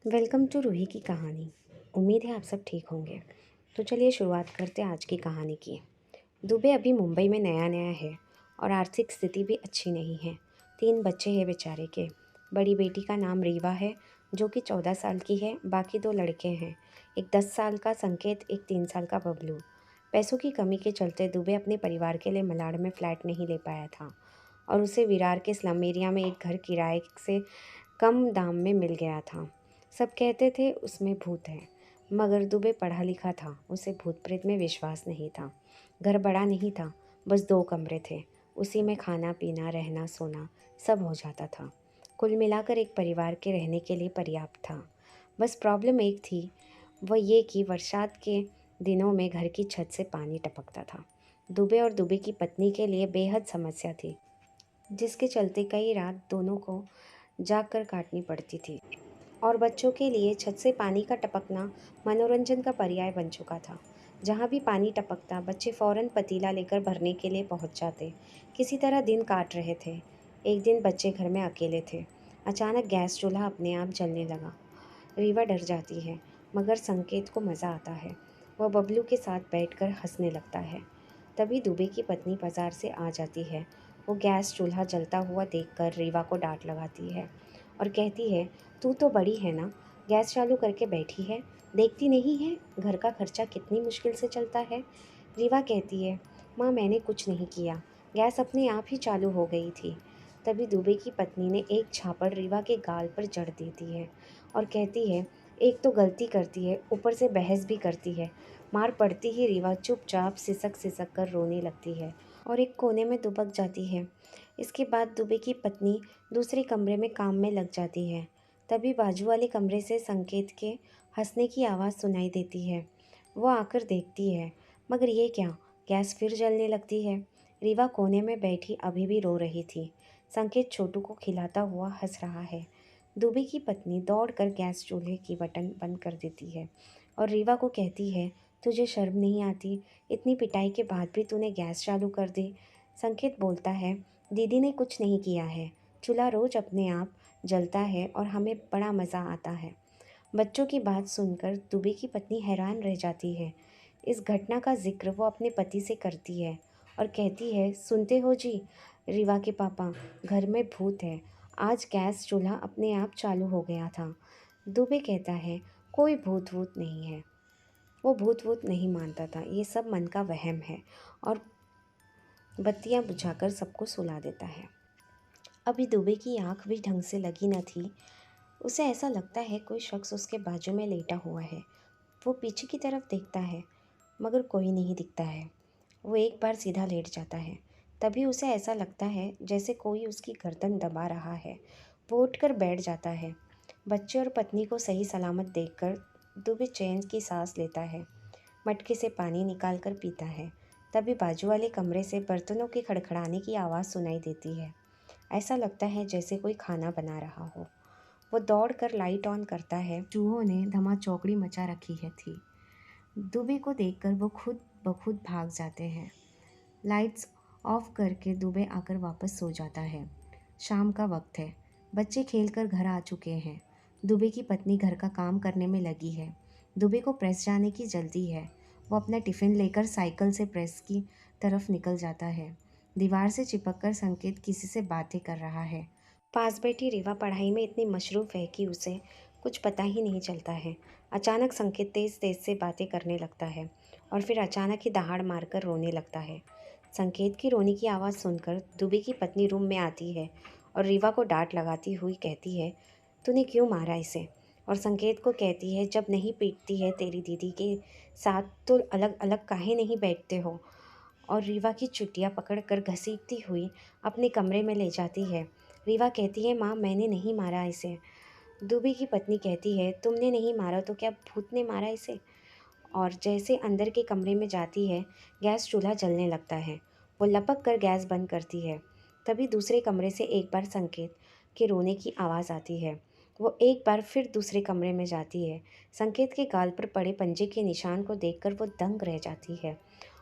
Welcome to Ruhi की कहानी। उम्मीद है आप सब ठीक होंगे। तो चलिए शुरुआत करते हैं आज की कहानी की। दुबे अभी मुंबई में नया नया है और आर्थिक स्थिति भी अच्छी नहीं है। 3 बच्चे हैं बेचारे के। बड़ी बेटी का नाम रीवा है जो कि 14 साल की है। बाकी 2 लड़के हैं, एक 10 साल का संकेत, एक 3 साल का बबलू। पैसों की कमी के चलते दुबे अपने परिवार के लिए मलाड में फ्लैट नहीं ले पाया था और उसे विरार के स्लम एरिया में एक घर किराए से कम दाम में मिल गया था। सब कहते थे उसमें भूत है, मगर दुबे पढ़ा लिखा था, उसे भूत प्रेत में विश्वास नहीं था। घर बड़ा नहीं था, बस 2 कमरे थे। उसी में खाना पीना रहना सोना सब हो जाता था। कुल मिलाकर एक परिवार के रहने के लिए पर्याप्त था। बस प्रॉब्लम एक थी, वह ये कि बरसात के दिनों में घर की छत से पानी टपकता था। दुबे और दुबे की पत्नी के लिए बेहद समस्या थी, जिसके चलते कई रात दोनों को जाग कर काटनी पड़ती थी। और बच्चों के लिए छत से पानी का टपकना मनोरंजन का पर्याय बन चुका था। जहाँ भी पानी टपकता बच्चे फौरन पतीला लेकर भरने के लिए पहुँच जाते। किसी तरह दिन काट रहे थे। एक दिन बच्चे घर में अकेले थे। अचानक गैस चूल्हा अपने आप जलने लगा। रीवा डर जाती है, मगर संकेत को मज़ा आता है। वह बबलू के साथ बैठकर हंसने लगता है। तभी दुबे की पत्नी बाजार से आ जाती है। वो गैस चूल्हा जलता हुआ देखकर रीवा को डांट लगाती है और कहती है, तू तो बड़ी है ना, गैस चालू करके बैठी है, देखती नहीं है घर का खर्चा कितनी मुश्किल से चलता है। रीवा कहती है, माँ मैंने कुछ नहीं किया, गैस अपने आप ही चालू हो गई थी। तभी दुबे की पत्नी ने एक झापड़ रीवा के गाल पर जड़ देती है और कहती है, एक तो गलती करती है, ऊपर से बहस भी करती है। मार पड़ती ही रीवा चुपचाप सिसक सिसक कर रोने लगती है और एक कोने में दुबक जाती है। इसके बाद दुबे की पत्नी दूसरे कमरे में काम में लग जाती है। तभी बाजू वाले कमरे से संकेत के हंसने की आवाज़ सुनाई देती है। वो आकर देखती है, मगर ये क्या, गैस फिर जलने लगती है। रीवा कोने में बैठी अभी भी रो रही थी। संकेत छोटू को खिलाता हुआ हंस रहा है। दुबे की पत्नी दौड़कर गैस चूल्हे की बटन बंद कर देती है और रीवा को कहती है, तुझे शर्म नहीं आती, इतनी पिटाई के बाद भी तूने गैस चालू कर दी। संकेत बोलता है, दीदी ने कुछ नहीं किया है, चूल्हा रोज अपने आप जलता है और हमें बड़ा मज़ा आता है। बच्चों की बात सुनकर दुबे की पत्नी हैरान रह जाती है। इस घटना का जिक्र वो अपने पति से करती है और कहती है, सुनते हो जी रीवा के पापा, घर में भूत है, आज गैस चूल्हा अपने आप चालू हो गया था। दुबे कहता है, कोई भूत वूत नहीं है। वो भूत वूत नहीं मानता था, ये सब मन का वहम है, और बत्तियां बुझाकर सबको सुला देता है। अभी दुबे की आंख भी ढंग से लगी न थी। उसे ऐसा लगता है कोई शख्स उसके बाजू में लेटा हुआ है। वो पीछे की तरफ देखता है, मगर कोई नहीं दिखता है। वो एक बार सीधा लेट जाता है। तभी उसे ऐसा लगता है जैसे कोई उसकी गर्दन दबा रहा है। वो उठकर बैठ जाता है। बच्चे और पत्नी को सही सलामत देखकर दुबे चैन की सांस लेता है। मटके से पानी निकाल कर पीता है। तभी बाजू वाले कमरे से बर्तनों के खड़खड़ाने की आवाज़ सुनाई देती है। ऐसा लगता है जैसे कोई खाना बना रहा हो। वो दौड़कर लाइट ऑन करता है। चूहों ने धमाचौकड़ी मचा रखी है थी। दुबे को देखकर वो खुद ब खुद भाग जाते हैं। लाइट्स ऑफ करके दुबे आकर वापस सो जाता है। शाम का वक्त है। बच्चे खेलकर घर आ चुके हैं। दुबे की पत्नी घर का काम करने में लगी है। दुबे को प्रेस जाने की जल्दी है। वो अपना टिफ़िन लेकर साइकिल से प्रेस की तरफ निकल जाता है। दीवार से चिपककर संकेत किसी से बातें कर रहा है। पास बैठी रीवा पढ़ाई में इतनी मशरूफ़ है कि उसे कुछ पता ही नहीं चलता है। अचानक संकेत तेज़ तेज़ से बातें करने लगता है और फिर अचानक ही दहाड़ मारकर रोने लगता है। संकेत की रोने की आवाज़ सुनकर दुबे की पत्नी रूम में आती है और रीवा को डांट लगाती हुई कहती है, तूने क्यों मारा इसे? और संकेत को कहती है, जब नहीं पीटती है तेरी दीदी के साथ तो अलग अलग काहे नहीं बैठते हो? और रीवा की चुटिया पकड़कर घसीटती हुई अपने कमरे में ले जाती है। रीवा कहती है, माँ मैंने नहीं मारा इसे। दुबे की पत्नी कहती है, तुमने नहीं मारा तो क्या भूत ने मारा इसे? और जैसे अंदर के कमरे में जाती है, गैस चूल्हा जलने लगता है। वो लपक कर गैस बंद करती है। तभी दूसरे कमरे से एक बार संकेत के रोने की आवाज़ आती है। वो एक बार फिर दूसरे कमरे में जाती है। संकेत के गाल पर पड़े पंजे के निशान को देखकर वो दंग रह जाती है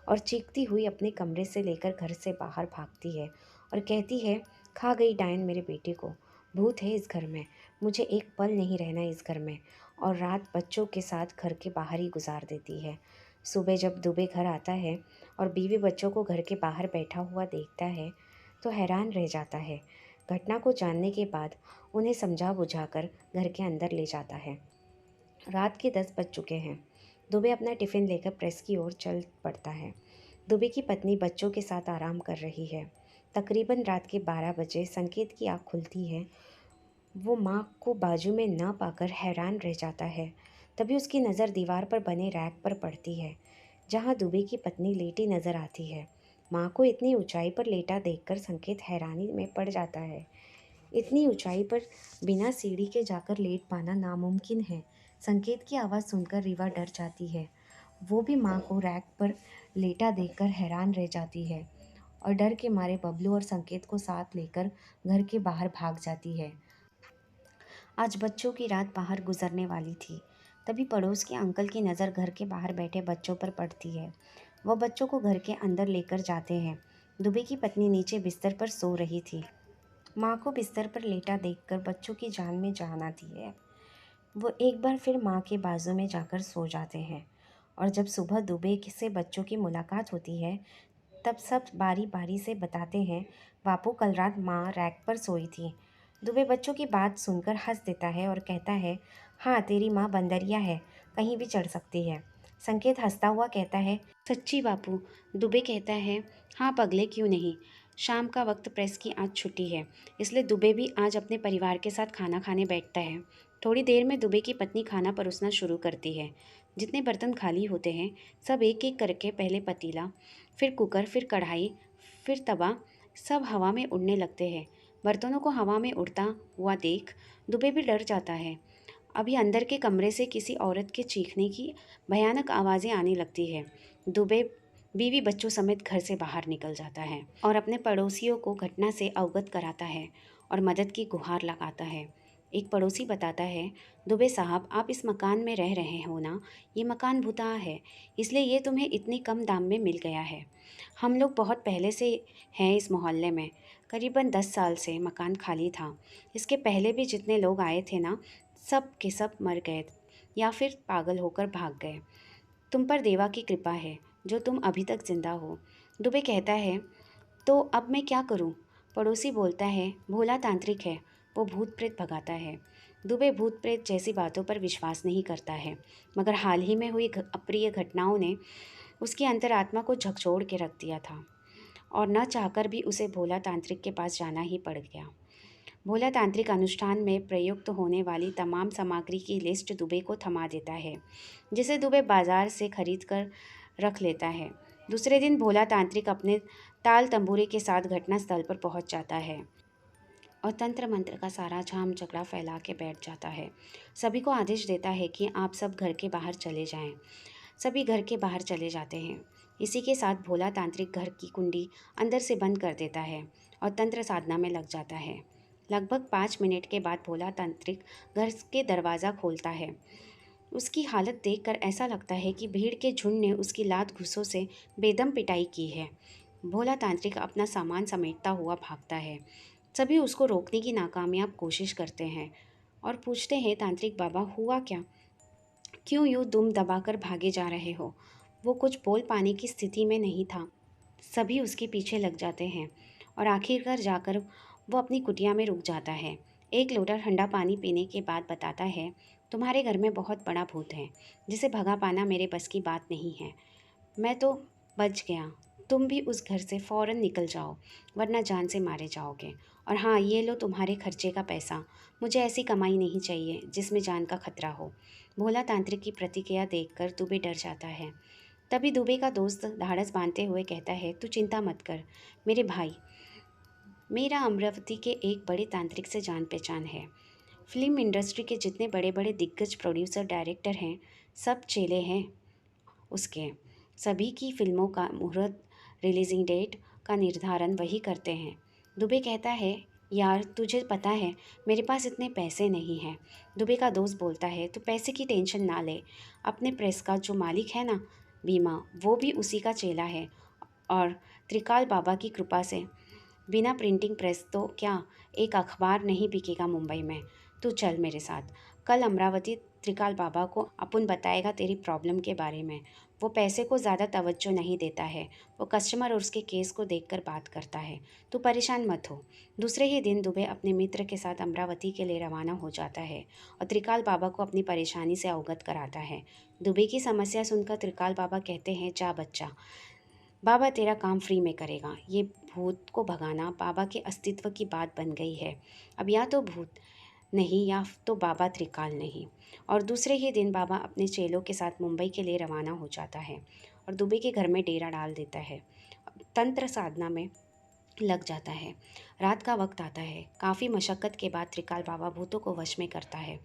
और चीखती हुई अपने कमरे से लेकर घर से बाहर भागती है और कहती है, खा गई डायन मेरे बेटे को, भूत है इस घर में, मुझे एक पल नहीं रहना इस घर में। और रात बच्चों के साथ घर के बाहर ही गुजार देती है। सुबह जब दुबे घर आता है और बीवी बच्चों को घर के बाहर बैठा हुआ देखता है तो हैरान रह जाता है। घटना को जानने के बाद उन्हें समझा बुझाकर घर के अंदर ले जाता है। रात के 10 बज चुके हैं। दुबे अपना टिफ़िन लेकर प्रेस की ओर चल पड़ता है। दुबे की पत्नी बच्चों के साथ आराम कर रही है। तकरीबन रात के 12 बजे संकेत की आँख खुलती है। वो माँ को बाजू में ना पाकर हैरान रह जाता है। तभी उसकी नज़र दीवार पर बने रैक पर पड़ती है, जहाँ दुबे की पत्नी लेटी नज़र आती है। माँ को इतनी ऊंचाई पर लेटा देखकर संकेत हैरानी में पड़ जाता है। इतनी ऊंचाई पर बिना सीढ़ी के जाकर लेट पाना नामुमकिन है। संकेत की आवाज़ सुनकर रीवा डर जाती है। वो भी माँ को रैक पर लेटा देखकर हैरान रह जाती है और डर के मारे बबलू और संकेत को साथ लेकर घर के बाहर भाग जाती है। आज बच्चों की रात बाहर गुजरने वाली थी। तभी पड़ोस के अंकल की नज़र घर के बाहर बैठे बच्चों पर पड़ती है। वह बच्चों को घर के अंदर लेकर जाते हैं। दुबे की पत्नी नीचे बिस्तर पर सो रही थी। माँ को बिस्तर पर लेटा देखकर बच्चों की जान में जान आती है। वो एक बार फिर माँ के बाजू में जाकर सो जाते हैं। और जब सुबह दुबे से बच्चों की मुलाकात होती है तब सब बारी बारी से बताते हैं, बापू कल रात माँ रैक पर सोई थी। दुबे बच्चों की बात सुनकर हंस देता है और कहता है, हाँ तेरी माँ बंदरिया है, कहीं भी चढ़ सकती है। संकेत हंसता हुआ कहता है, सच्ची बापू। दुबे कहता है, हाँ पगले क्यों नहीं। शाम का वक्त प्रेस की आज छुट्टी है, इसलिए दुबे भी आज अपने परिवार के साथ खाना खाने बैठता है। थोड़ी देर में दुबे की पत्नी खाना परोसना शुरू करती है। जितने बर्तन खाली होते हैं सब एक एक करके पहले पतीला, फिर कुकर, फिर कढ़ाई, फिर तवा, सब हवा में उड़ने लगते हैं। बर्तनों को हवा में उड़ता हुआ देख दुबे भी डर जाता है। अभी अंदर के कमरे से किसी औरत के चीखने की भयानक आवाज़ें आने लगती है। दुबे बीवी बच्चों समेत घर से बाहर निकल जाता है और अपने पड़ोसियों को घटना से अवगत कराता है और मदद की गुहार लगाता है। एक पड़ोसी बताता है, दुबे साहब आप इस मकान में रह रहे हो ना, ये मकान भूतहा है, इसलिए ये तुम्हें इतनी कम दाम में मिल गया है। हम लोग बहुत पहले से हैं इस मोहल्ले में, करीबन 10 साल से मकान खाली था। इसके पहले भी जितने लोग आए थे ना, सब के सब मर गए या फिर पागल होकर भाग गए। तुम पर देवा की कृपा है जो तुम अभी तक जिंदा हो। दुबे कहता है, तो अब मैं क्या करूं? पड़ोसी बोलता है, भोला तांत्रिक है, वो भूत प्रेत भगाता है। दुबे भूत प्रेत जैसी बातों पर विश्वास नहीं करता है, मगर हाल ही में हुई अप्रिय घटनाओं ने उसकी अंतरात्मा को झकझोर के रख दिया था और न चाहकर भी उसे भोला तांत्रिक के पास जाना ही पड़ गया। भोला तांत्रिक अनुष्ठान में प्रयुक्त होने वाली तमाम सामग्री की लिस्ट दुबे को थमा देता है, जिसे दुबे बाजार से खरीद कर रख लेता है। दूसरे दिन भोला तांत्रिक अपने ताल तंबूरे के साथ घटनास्थल पर पहुंच जाता है और तंत्र मंत्र का सारा झाम झगड़ा फैला के बैठ जाता है। सभी को आदेश देता है कि आप सब घर के बाहर चले जाएं। सभी घर के बाहर चले जाते हैं। इसी के साथ भोला तांत्रिक घर की कुंडी अंदर से बंद कर देता है और तंत्र साधना में लग जाता है। लगभग 5 मिनट के बाद भोला तांत्रिक घर के दरवाज़ा खोलता है। उसकी हालत देखकर ऐसा लगता है कि भीड़ के झुंड ने उसकी लात घुसों से बेदम पिटाई की है। भोला तांत्रिक अपना सामान समेटता हुआ भागता है। सभी उसको रोकने की नाकामयाब कोशिश करते हैं और पूछते हैं, तांत्रिक बाबा हुआ क्या? क्यों यूँ दुम दबाकर भागे जा रहे हो? वो कुछ बोल पाने की स्थिति में नहीं था। सभी उसके पीछे लग जाते हैं और आखिरकार जाकर वो अपनी कुटिया में रुक जाता है। एक लोटा ठंडा पानी पीने के बाद बताता है, तुम्हारे घर में बहुत बड़ा भूत है, जिसे भगा पाना मेरे बस की बात नहीं है। मैं तो बच गया, तुम भी उस घर से फ़ौरन निकल जाओ, वरना जान से मारे जाओगे। और हाँ, ये लो तुम्हारे खर्चे का पैसा। मुझे ऐसी कमाई नहीं चाहिए जिसमें जान का खतरा हो। भोला तांत्रिक की प्रतिक्रिया देखकर दुबे डर जाता है। तभी दुबे का दोस्त धाड़स बांधते हुए कहता है, तू चिंता मत कर मेरे भाई, मेरा अमरावती के एक बड़े तांत्रिक से जान पहचान है। फिल्म इंडस्ट्री के जितने बड़े बड़े दिग्गज प्रोड्यूसर डायरेक्टर हैं, सब चेले हैं उसके। सभी की फिल्मों का मुहूर्त, रिलीजिंग डेट का निर्धारण वही करते हैं। दुबे कहता है, यार तुझे पता है मेरे पास इतने पैसे नहीं हैं। दुबे का दोस्त बोलता है, तो पैसे की टेंशन ना ले, अपने प्रेस का जो मालिक है ना, बीमा, वो भी उसी का चेला है और त्रिकाल बाबा की कृपा से बिना प्रिंटिंग प्रेस तो क्या एक अखबार नहीं बिकेगा मुंबई में। तू चल मेरे साथ। कल अमरावती त्रिकाल बाबा को अपन बताएगा तेरी प्रॉब्लम के बारे में। वो पैसे को ज़्यादा तवज्जो नहीं देता है, वो कस्टमर और उसके केस को देखकर बात करता है। तू परेशान मत हो। दूसरे ही दिन दुबे अपने मित्र के साथ अमरावती के लिए रवाना हो जाता है और त्रिकाल बाबा को अपनी परेशानी से अवगत कराता है। दुबे की समस्या सुनकर त्रिकाल बाबा कहते हैं, जा बच्चा, बाबा तेरा काम फ्री में करेगा। ये भूत को भगाना बाबा के अस्तित्व की बात बन गई है। अब या तो भूत नहीं या तो बाबा त्रिकाल नहीं। और दूसरे ही दिन बाबा अपने चेलों के साथ मुंबई के लिए रवाना हो जाता है और दुबे के घर में डेरा डाल देता है। तंत्र साधना में लग जाता है। रात का वक्त आता है। काफ़ी मशक्क़त के बाद त्रिकाल बाबा भूतों को वश में करता है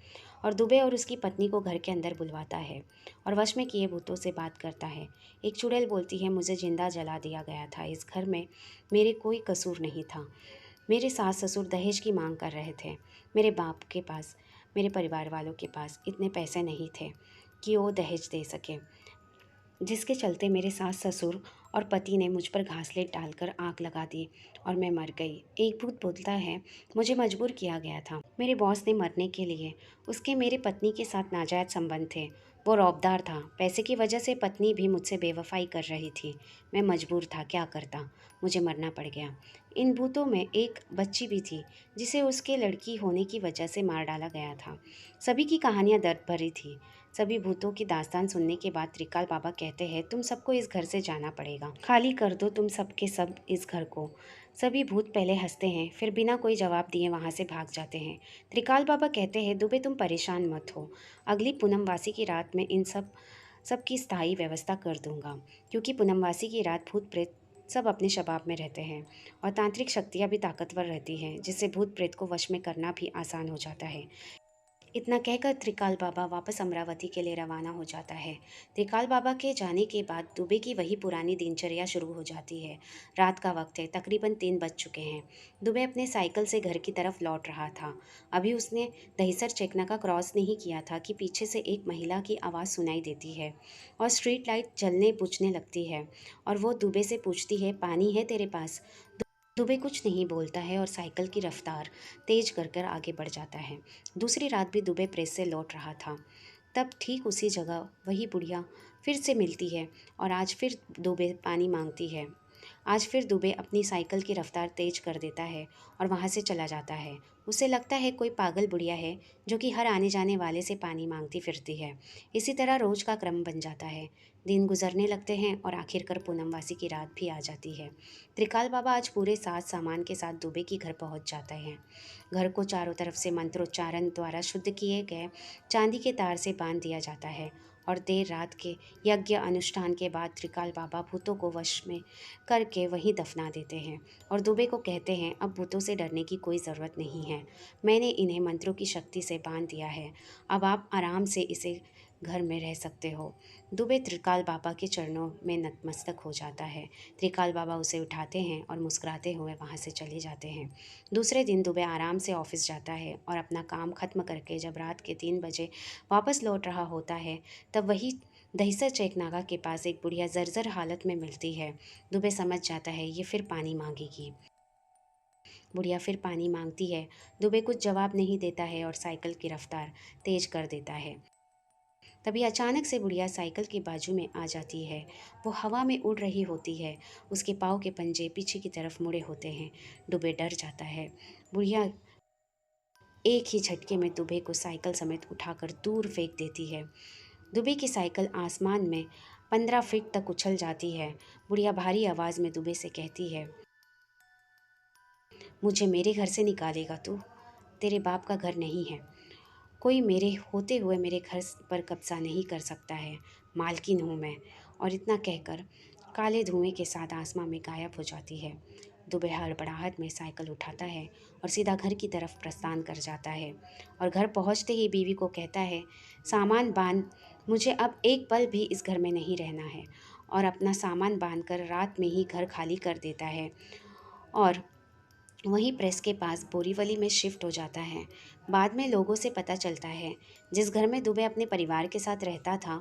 और दुबे और उसकी पत्नी को घर के अंदर बुलवाता है और वश में किए भूतों से बात करता है। एक चुड़ैल बोलती है, मुझे जिंदा जला दिया गया था। इस घर में मेरे कोई कसूर नहीं था। मेरे सास ससुर दहेज की मांग कर रहे थे। मेरे बाप के पास, मेरे परिवार वालों के पास इतने पैसे नहीं थे कि वो दहेज दे सके, जिसके चलते मेरे सास ससुर और पति ने मुझ पर घासलेट डालकर आग लगा दी और मैं मर गई। एक भूत बोलता है, मुझे मजबूर किया गया था मेरे बॉस ने मरने के लिए। उसके मेरे पत्नी के साथ नाजायज संबंध थे। वो रौबदार था। पैसे की वजह से पत्नी भी मुझसे बेवफाई कर रही थी। मैं मजबूर था, क्या करता, मुझे मरना पड़ गया। इन भूतों में एक बच्ची भी थी जिसे उसके लड़की होने की वजह से मार डाला गया था। सभी की कहानियाँ दर्द भरी थी। सभी भूतों की दास्तान सुनने के बाद त्रिकाल बाबा कहते हैं, तुम सबको इस घर से जाना पड़ेगा। खाली कर दो तुम सब के सब इस घर को। सभी भूत पहले हंसते हैं, फिर बिना कोई जवाब दिए वहाँ से भाग जाते हैं। त्रिकाल बाबा कहते हैं, दुबे तुम परेशान मत हो। अगली पूनमवासी की रात में इन सब की स्थायी व्यवस्था कर दूंगा, क्योंकि पूनमवासी की रात भूत प्रेत सब अपने शबाब में रहते हैं और तांत्रिक शक्तियाँ भी ताकतवर रहती हैं, जिससे भूत प्रेत को वश में करना भी आसान हो जाता है। इतना कहकर त्रिकाल बाबा वापस अमरावती के लिए रवाना हो जाता है। त्रिकाल बाबा के जाने के बाद दुबे की वही पुरानी दिनचर्या शुरू हो जाती है। रात का वक्त है, तकरीबन 3 बज चुके हैं। दुबे अपने साइकिल से घर की तरफ लौट रहा था। अभी उसने दहिसर चेकनाका क्रॉस नहीं किया था कि पीछे से एक महिला की आवाज़ सुनाई देती है और स्ट्रीट लाइट जलने बुझने लगती है और वो दुबे से पूछती है, पानी है तेरे पास? दुबे कुछ नहीं बोलता है और साइकिल की रफ्तार तेज कर कर आगे बढ़ जाता है। दूसरी रात भी दुबे प्रेस से लौट रहा था। तब ठीक उसी जगह वही बुढ़िया फिर से मिलती है और आज फिर दुबे पानी मांगती है। आज फिर दुबे अपनी साइकिल की रफ्तार तेज कर देता है और वहाँ से चला जाता है। उसे लगता है कोई पागल बुढ़िया है जो कि हर आने जाने वाले से पानी मांगती फिरती है। इसी तरह रोज का क्रम बन जाता है। दिन गुजरने लगते हैं और आखिरकार पूनमवासी की रात भी आ जाती है। त्रिकाल बाबा आज पूरे साज सामान के साथ दुबे की घर पहुंच जाते हैं। घर को चारों तरफ से मंत्रोच्चारण द्वारा शुद्ध किए गए चांदी के तार से बांध दिया जाता है और देर रात के यज्ञ अनुष्ठान के बाद त्रिकाल बाबा भूतों को वश में करके वहीं दफना देते हैं और दुबे को कहते हैं, अब भूतों से डरने की कोई ज़रूरत नहीं है। मैंने इन्हें मंत्रों की शक्ति से बांध दिया है। अब आप आराम से इसे घर में रह सकते हो। दुबे त्रिकाल बाबा के चरणों में नतमस्तक हो जाता है। त्रिकाल बाबा उसे उठाते हैं और मुस्कुराते हुए वहाँ से चले जाते हैं। दूसरे दिन दुबे आराम से ऑफिस जाता है और अपना काम खत्म करके जब रात के 3 बजे वापस लौट रहा होता है, तब वही दहिसर चेकनागा के पास एक बुढ़िया जर्जर हालत में मिलती है। दुबे समझ जाता है ये फिर पानी मांगेगी। बुढ़िया फिर पानी मांगती है। दुबे कुछ जवाब नहीं देता है और साइकिल की रफ्तार तेज कर देता है। तभी अचानक से बुढ़िया साइकिल के बाजू में आ जाती है। वो हवा में उड़ रही होती है। उसके पाँव के पंजे पीछे की तरफ मुड़े होते हैं। दुबे डर जाता है। बुढ़िया एक ही झटके में दुबे को साइकिल समेत उठाकर दूर फेंक देती है। दुबे की साइकिल आसमान में 15 फीट तक उछल जाती है। बुढ़िया भारी आवाज़ में दुबे से कहती है, मुझे मेरे घर से निकालेगा तू? तेरे बाप का घर नहीं है। कोई मेरे होते हुए मेरे घर पर कब्जा नहीं कर सकता है। मालकिन हूँ मैं। और इतना कहकर काले धुएं के साथ आसमां में गायब हो जाती है। दुबे हड़बड़ाहट में साइकिल उठाता है और सीधा घर की तरफ प्रस्थान कर जाता है और घर पहुंचते ही बीवी को कहता है, सामान बांध, मुझे अब एक पल भी इस घर में नहीं रहना है। और अपना सामान बांधकर रात में ही घर खाली कर देता है और वहीं प्रेस के पास बोरीवली में शिफ्ट हो जाता है। बाद में लोगों से पता चलता है, जिस घर में दुबे अपने परिवार के साथ रहता था,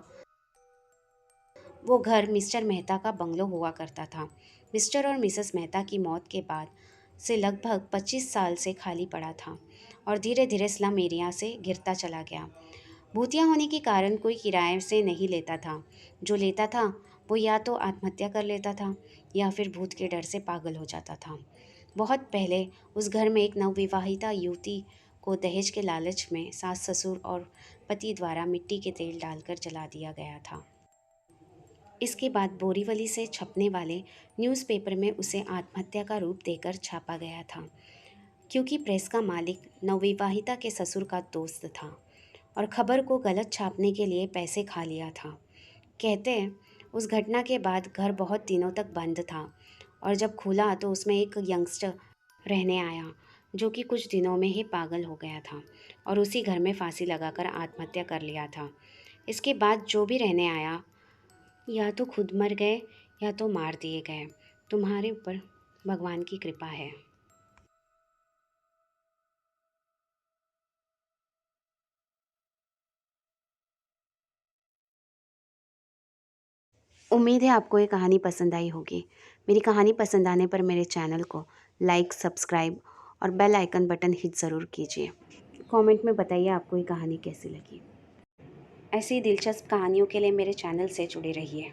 वो घर मिस्टर मेहता का बंगलो हुआ करता था। मिस्टर और मिसेस मेहता की मौत के बाद से लगभग 25 साल से खाली पड़ा था और धीरे धीरे स्लम एरिया से गिरता चला गया। भूतिया होने के कारण कोई किराए से नहीं लेता था। जो लेता था वो या तो आत्महत्या कर लेता था या फिर भूत के डर से पागल हो जाता था। बहुत पहले उस घर में एक नवविवाहिता युवती को दहेज के लालच में सास ससुर और पति द्वारा मिट्टी के तेल डालकर जला दिया गया था। इसके बाद बोरीवली से छपने वाले न्यूज़पेपर में उसे आत्महत्या का रूप देकर छापा गया था, क्योंकि प्रेस का मालिक नवविवाहिता के ससुर का दोस्त था और खबर को गलत छापने के लिए पैसे खा लिया था। कहते हैं उस घटना के बाद घर बहुत दिनों तक बंद था और जब खुला तो उसमें एक यंगस्टर रहने आया जो कि कुछ दिनों में ही पागल हो गया था और उसी घर में फांसी लगाकर आत्महत्या कर लिया था। इसके बाद जो भी रहने आया या तो खुद मर गए या तो मार दिए गए। तुम्हारे ऊपर भगवान की कृपा है। उम्मीद है आपको ये कहानी पसंद आई होगी। मेरी कहानी पसंद आने पर मेरे चैनल को लाइक, सब्सक्राइब और बेल आइकन बटन हिट ज़रूर कीजिए। कमेंट में बताइए आपको ये कहानी कैसी लगी। ऐसी ही दिलचस्प कहानियों के लिए मेरे चैनल से जुड़े रहिए।